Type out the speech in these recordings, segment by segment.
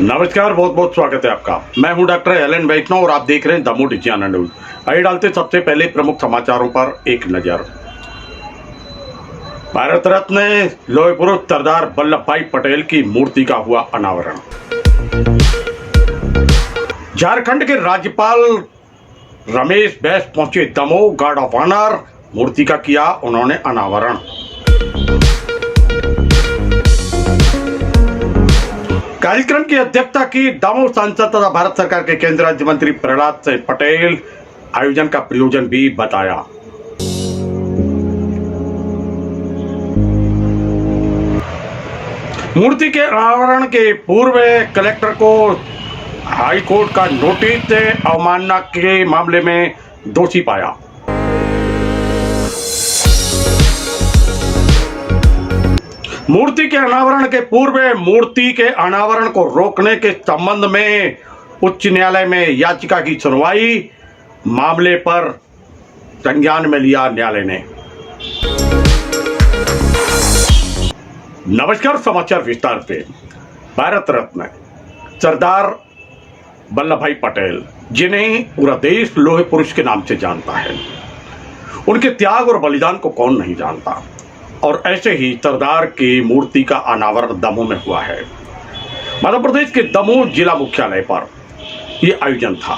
नमस्कार, बहुत बहुत स्वागत है आपका। मैं हूं डॉक्टर एलन वैष्णव और आप देख रहे हैं द मोदी चैनल न्यूज। आइए डालते सबसे पहले प्रमुख समाचारों पर एक नजर। भारत रत्न लौह पुरुष सरदार वल्लभ भाई पटेल की मूर्ति का हुआ अनावरण। झारखंड के राज्यपाल रमेश बैस पहुंचे दमोह, गार्ड ऑफ ऑनर मूर्ति का किया उन्होंने अनावरण। कार्यक्रम की अध्यक्षता की दमोह सांसद तथा भारत सरकार के केंद्रीय राज्य मंत्री प्रहलाद सिंह पटेल। आयोजन का प्रयोजन भी बताया। मूर्ति के अनावरण के पूर्व कलेक्टर को हाई कोर्ट का नोटिस अवमानना के मामले में दोषी पाया। मूर्ति के अनावरण के पूर्व मूर्ति के अनावरण को रोकने के संबंध में उच्च न्यायालय में याचिका की सुनवाई। मामले पर संज्ञान में लिया न्यायालय ने। नमस्कार, समाचार विस्तार से। भारत रत्न सरदार वल्लभ भाई पटेल, जिन्हें पूरा देश लौह पुरुष के नाम से जानता है, उनके त्याग और बलिदान को कौन नहीं जानता। और ऐसे ही सरदार की मूर्ति का अनावरण दमोह में हुआ है। मध्य प्रदेश के दमोह जिला मुख्यालय पर यह आयोजन था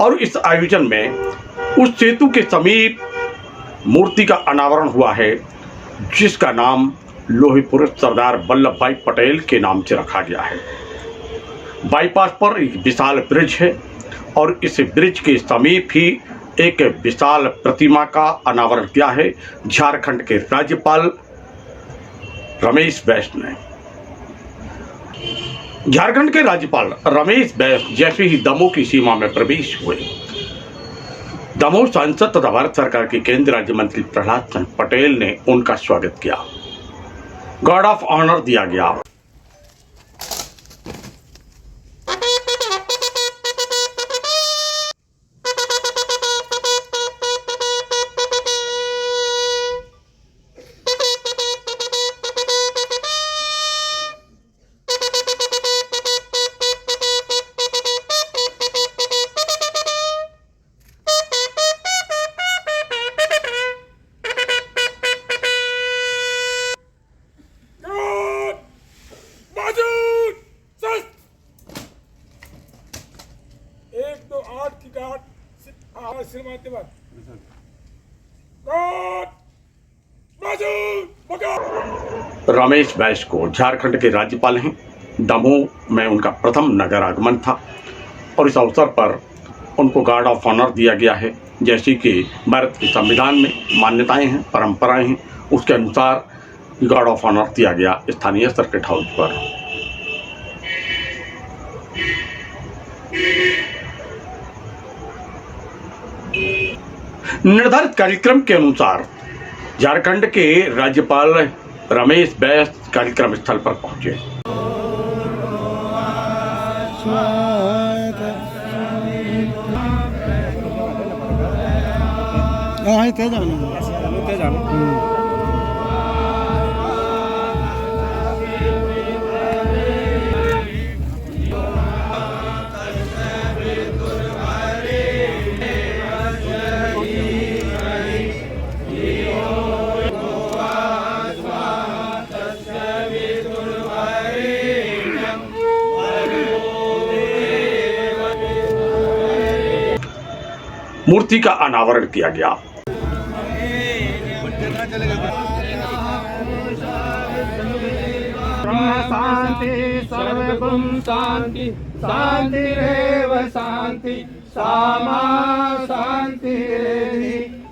और इस आयोजन में उस सेतु के समीप मूर्ति का अनावरण हुआ है जिसका नाम लौह पुरुष सरदार वल्लभ भाई पटेल के नाम से रखा गया है। बाईपास पर एक विशाल ब्रिज है और इस ब्रिज के समीप ही एक विशाल प्रतिमा का अनावरण किया है झारखंड के राज्यपाल रमेश बैस ने। झारखंड के राज्यपाल रमेश बैस जैसे ही दमोह की सीमा में प्रवेश हुए, दमोह सांसद तथा भारत सरकार के केंद्रीय राज्य मंत्री प्रहलाद सिंह पटेल ने उनका स्वागत किया। गार्ड ऑफ ऑनर दिया गया। रमेश बैस को झारखंड के राज्यपाल हैं। दमोह में उनका प्रथम नगर आगमन था और इस अवसर पर उनको गार्ड ऑफ ऑनर दिया गया है। जैसे कि भारत के संविधान में मान्यताएं हैं, परंपराएं हैं, उसके अनुसार गार्ड ऑफ ऑनर दिया गया स्थानीय सर्किट हाउस पर। निर्धारित कार्यक्रम के अनुसार झारखंड के राज्यपाल रमेश बैस कार्यक्रम स्थल पर पहुंचे। मूर्ति का अनावरण किया गया। शांति सर्वगुण शांति शांतिरेव शांति सामा शांति।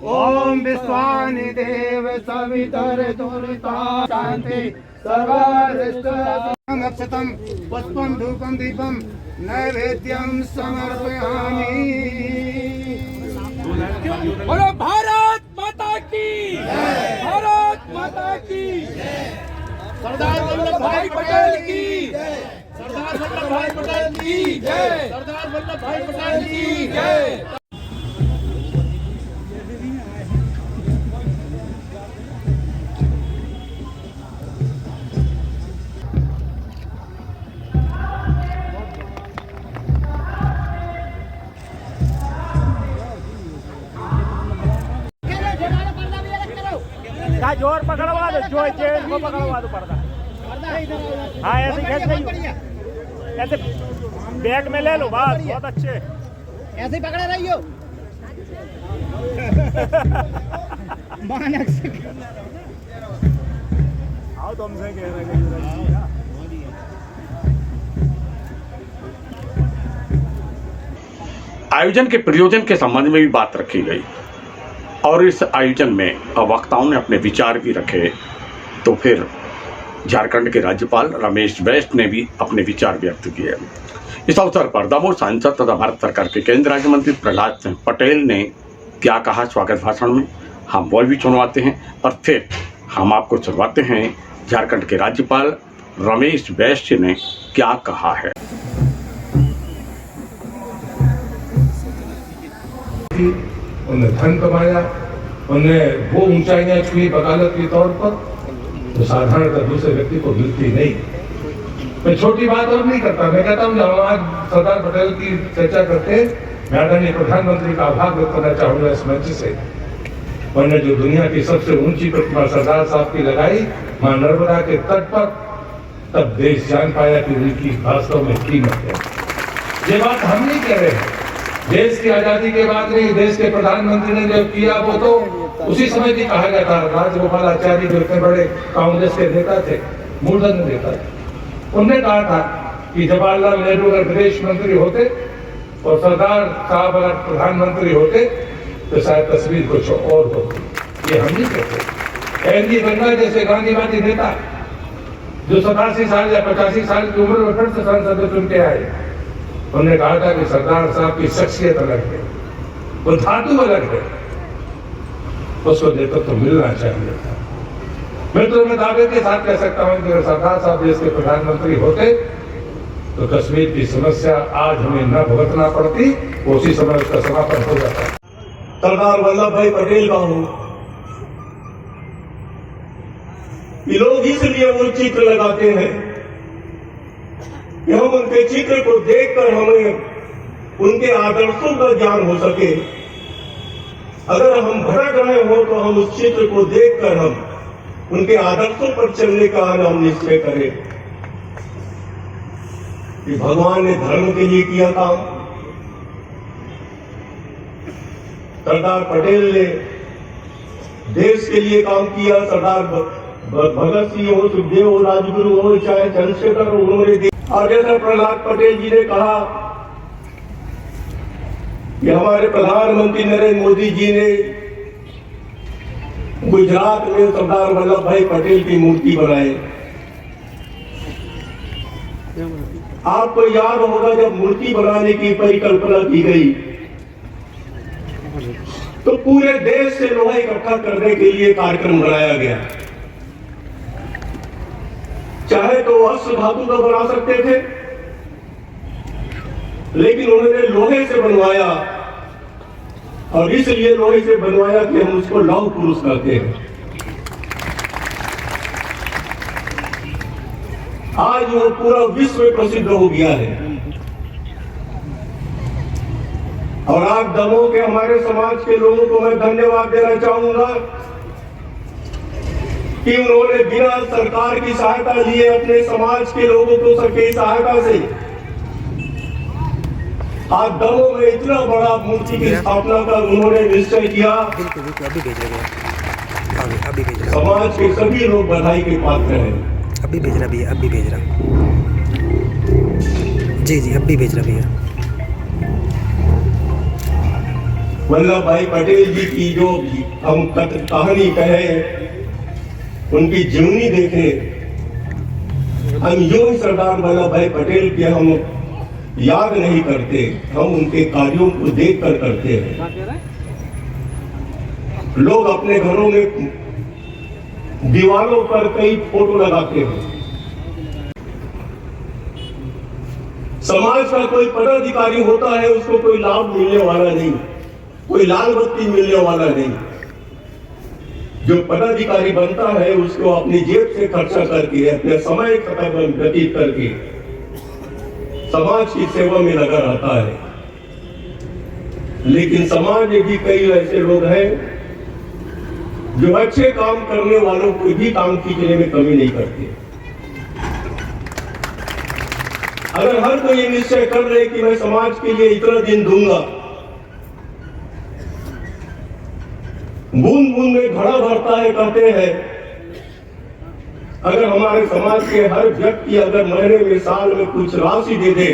ओम विश्वानि देव सवितर दुर्ता शांति सर्वारिष्टम पुष्पम धूपम दीपम नैवेद्यम समर्पयामि। बोलो भारत माता की, भारत माता की। सरदार वल्लभ भाई पटेल की, सरदार वल्लभ भाई पटेल की जय, सरदार वल्लभ भाई पटेल की जय। जोर पकड़वा दो, जो चेन को पकड़वा दो पर्दा। हाँ ऐसे खींच रही हो, ऐसे बैग में ले लो, बस बहुत अच्छे। ऐसे ही पकड़े रहियो। मानक से आओ तुमसे कह रहे हैं। आयोजन के प्रयोजन के संबंध में भी बात रखी गई और इस आयोजन में वक्ताओं ने अपने विचार भी रखे। तो फिर झारखंड के राज्यपाल रमेश बैस ने भी अपने विचार व्यक्त किए। इस अवसर पर दमोह सांसद तथा भारत सरकार के केंद्रीय राज्य मंत्री प्रहलाद सिंह पटेल ने क्या कहा स्वागत भाषण में, हम वो भी सुनवाते हैं और फिर हम आपको सुनवाते हैं झारखंड के राज्यपाल रमेश बैस ने क्या कहा है। उन्हें धन कमाया, उन्हें वो ऊंचाइयां छुई वकालत के तौर पर तो साधारणतः दूसरे व्यक्ति को मिलती नहीं। मैं छोटी बात और नहीं करता, मैं कहता हूँ जब आज सरदार पटेल की चर्चा करते मैं आदरणीय प्रधानमंत्री का आभार व्यक्त करना चाहूंगा इस मंच से। उन्होंने जो दुनिया की सबसे ऊंची प्रतिमा सरदार साहब की लगाई मां नर्मदा के तट पर, तब देश जान पाया कि उनकी वास्तव में कीमत है। ये बात हम नहीं कह रहे हैं, देश की आजादी के बाद नहीं, देश के प्रधानमंत्री ने जो किया वो तो उसी समय भी कहा गया था। राजगोपालाचारी जो इतने बड़े कांग्रेस के नेता थे, मूलधन नेता थे, उन्होंने कहा था कि जवाहरलाल नेहरू अगर विदेश मंत्री होते और सरदार साहब अगर प्रधानमंत्री होते तो शायद तस्वीर कुछ और होती। ये हम नहीं कहते। एनजी गंगा जैसे गांधीवादी नेता जो 87 साल या 85 साल की उम्र में फिर से संसद में चुन के आए, उन्होंने कहा था कि सरदार साहब की शख्सियत अलग है, वो धातु अलग है, उसको नेतृत्व तो मिलना चाहिए था। मैं तो मैं दावे के साथ कह सकता हूं कि अगर सरदार साहब देश के प्रधानमंत्री होते तो कश्मीर की समस्या आज हमें न भुगतना पड़ती, उसी समय उसका समापन हो जाता। सरदार वल्लभ भाई पटेल का हूं, ये लोग इसलिए वो चित्र लगाते हैं कि हम उनके चित्र को देखकर हमें उनके आदर्शों का ज्ञान हो सके। अगर हम भटक रहे हो तो हम उस चित्र को देखकर हम उनके आदर्शों पर चलने का हम निश्चय करें कि भगवान ने धर्म के लिए किया काम, सरदार पटेल ने देश के लिए काम किया। सरदार भगत सिंह हो, सुखदेव हो, राजगुरु हो, चाहे चंद्रशेखर हो, उन्होंने और जैसा प्रहलाद पटेल जी ने कहा कि हमारे प्रधानमंत्री नरेंद्र मोदी जी ने गुजरात में सरदार वल्लभ भाई पटेल की मूर्ति बनाई। आपको याद होगा जब मूर्ति बनाने की परिकल्पना की गई तो पूरे देश से लोहा इकट्ठा करने के लिए कार्यक्रम बनाया गया। चाहे तो अश्व धातु का बना सकते थे, लेकिन उन्होंने लोहे से बनवाया और इसलिए लोहे से बनवाया कि हम उसको लौह पुरुष कहते हैं। आज वो पूरा विश्व में प्रसिद्ध हो गया है और आज दमोह के हमारे समाज के लोगों को मैं धन्यवाद देना चाहूंगा कि उन्होंने बिना सरकार की सहायता लिए अपने समाज के लोगों को सबकी सहायता से आज दमोह में इतना बड़ा मूर्ति की स्थापना का उन्होंने निश्चय किया। समाज के सभी लोग बधाई के पात्र हैं। अभी भेज रहा भैया, अभी भेज रहा। जी जी अभी भेज रहा भैया। वल्लभ भाई पटेल जी की जो हम कहानी कहें, उनकी जीवनी देखें, हम यूं ही सरदार वल्लभ भाई पटेल के हम याद नहीं करते, हम उनके कार्यों को देखकर करते हैं। लोग अपने घरों में दीवारों पर कई फोटो लगाते हैं। समाज का कोई पदाधिकारी होता है, उसको कोई लाभ मिलने वाला नहीं, कोई लाल बत्ती मिलने वाला नहीं। जो पदाधिकारी बनता है उसको अपनी जेब से खर्चा करके, अपने समय व्यतीत करके समाज की सेवा में लगा रहता है। लेकिन समाज में भी कई ऐसे लोग हैं जो अच्छे काम करने वालों को भी काम खींचने में कमी नहीं करते। अगर हर कोई ये निश्चय कर ले कि मैं समाज के लिए इतना दिन दूंगा, बूंद बूंद में घड़ा भरता है कहते हैं। अगर हमारे समाज के हर व्यक्ति अगर महीने में साल में कुछ राशि दे दे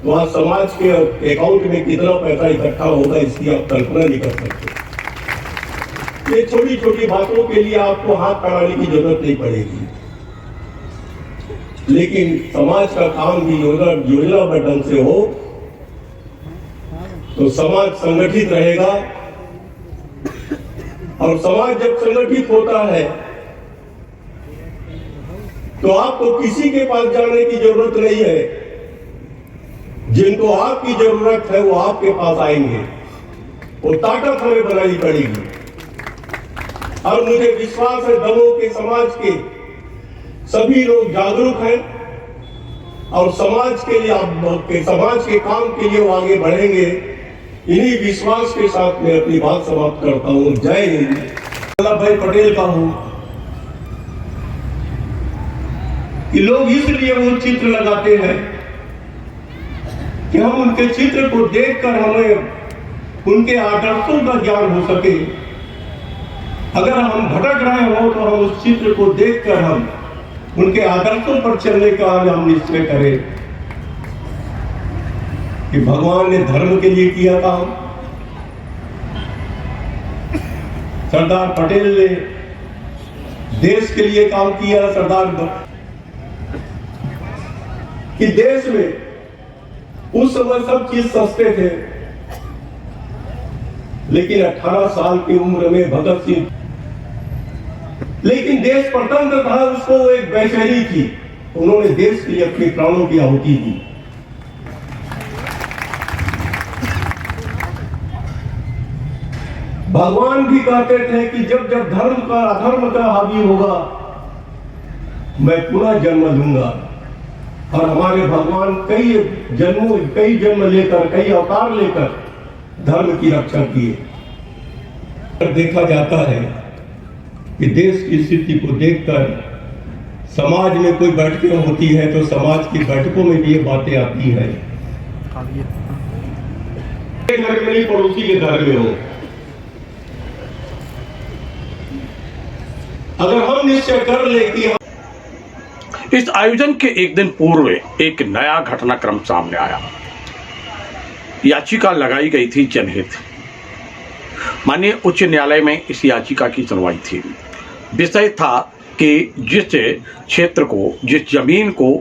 तो आज समाज के अकाउंट में कितना पैसा इकट्ठा होगा इसकी आप कल्पना नहीं कर सकते। ये छोटी छोटी बातों के लिए आपको हाथ बढ़ाने की जरूरत नहीं पड़ेगी, लेकिन समाज का काम भी योजनाबद्ध ढंग से हो तो समाज संगठित रहेगा। और समाज जब संगठित होता है तो आपको किसी के पास जाने की जरूरत नहीं है। जिनको आपकी जरूरत है वो आपके पास आएंगे। वो ताकत हमें बनानी पड़ेगी। और मुझे विश्वास है दमोह के समाज के सभी लोग जागरूक हैं और समाज के लिए समाज के काम के लिए वो आगे बढ़ेंगे। इन्हीं विश्वास के साथ मैं अपनी बात समाप्त करता हूं। जय हिंद। वल्लभ भाई पटेल का हूं कि लोग इसलिए वो चित्र लगाते हैं कि हम उनके चित्र को देखकर हमें उनके आदर्शों का ज्ञान हो सके। अगर हम भटक रहे हो तो हम उस चित्र को देखकर हम उनके आदर्शों पर चलने का हम निश्चय करें कि भगवान ने धर्म के लिए किया काम, सरदार पटेल ने देश के लिए काम किया। सरदार कि देश में उस समय सब चीज सस्ते थे, लेकिन 18 साल की उम्र में भगत सिंह, लेकिन देश स्वतंत्र था, उसको एक बेचैनी थी। उन्होंने देश के लिए अपने प्राणों की आहुति दी। भगवान भी कहते थे कि जब जब धर्म का अधर्म का हावी होगा मैं पुनः जन्म लूंगा। और हमारे भगवान कई जन्म लेकर, कई अवतार लेकर धर्म की रक्षा किए। देखा जाता है कि देश की स्थिति को देखकर समाज में कोई बैठकें होती है तो समाज की बैठकों में भी ये बातें आती है। घर में नहीं, पड़ोसी के घर में हो। अगर हम निश्चय कर ले कि इस आयोजन के एक दिन पूर्व एक नया घटनाक्रम सामने आया। याचिका लगाई गई थी जनहित। माननीय उच्च न्यायालय में इस याचिका की सुनवाई थी। विषय था कि जिस क्षेत्र को, जिस जमीन को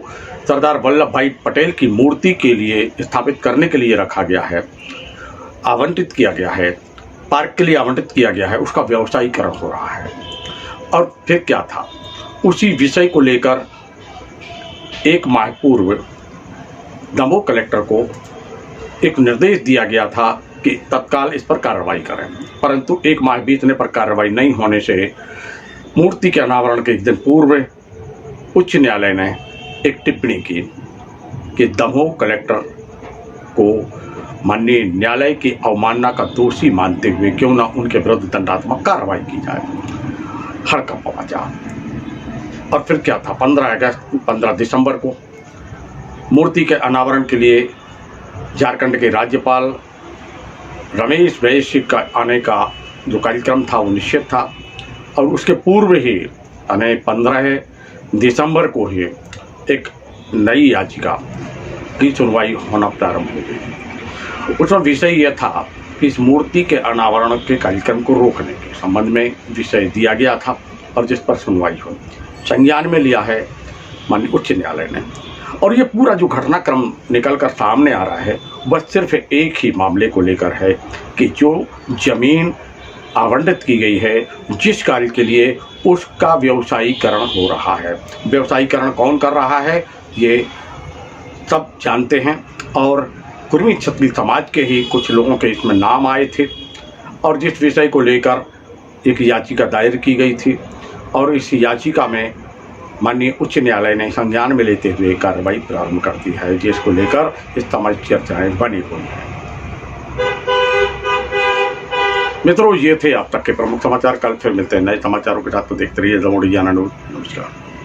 सरदार वल्लभ भाई पटेल की मूर्ति के लिए स्थापित करने के लिए रखा गया है, आवंटित किया गया है, पार्क के लिए आवंटित किया गया है, उसका व्यवसायीकरण हो रहा है। और फिर क्या था, उसी विषय को लेकर एक माह पूर्व दमोह कलेक्टर को एक निर्देश दिया गया था कि तत्काल इस पर कार्रवाई करें, परंतु एक माह बीतने पर कार्रवाई नहीं होने से मूर्ति के अनावरण के एक दिन पूर्व उच्च न्यायालय ने एक टिप्पणी की कि दमोह कलेक्टर को माननीय न्यायालय की अवमानना का दोषी मानते हुए क्यों न उनके विरुद्ध दंडात्मक कार्रवाई की जाए। हड़कंप मचा। और फिर क्या था, 15 दिसंबर को मूर्ति के अनावरण के लिए झारखंड के राज्यपाल रमेश बैस का आने का जो कार्यक्रम था वो निश्चित था। और उसके पूर्व ही यानी 15 दिसंबर को ही एक नई याचिका की सुनवाई होना प्रारंभ हो गई। उसमें विषय यह था कि इस मूर्ति के अनावरण के कार्यक्रम को रोकने के संबंध में विषय दिया गया था और जिस पर सुनवाई हुई, संज्ञान में लिया है माननीय उच्च न्यायालय ने। और ये पूरा जो घटनाक्रम निकल कर सामने आ रहा है वह सिर्फ एक ही मामले को लेकर है कि जो जमीन आवंटित की गई है जिस कार्य के लिए, उसका व्यवसायीकरण हो रहा है। व्यवसायीकरण कौन कर रहा है ये सब जानते हैं। और कुर्मी क्षत्रिय समाज के ही कुछ लोगों के इसमें नाम आए थे और जिस विषय को लेकर एक याचिका दायर की गई थी और इस याचिका में माननीय उच्च न्यायालय ने संज्ञान में लेते हुए कार्रवाई प्रारंभ कर दी है, जिसको लेकर इस तमाम चर्चाएं बनी हुई हैं। मित्रों, ये थे अब तक के प्रमुख समाचार। कल फिर मिलते हैं नए समाचारों के साथ। तो देखते रहिए द मोड़ी जाना न्यूज। नमस्कार।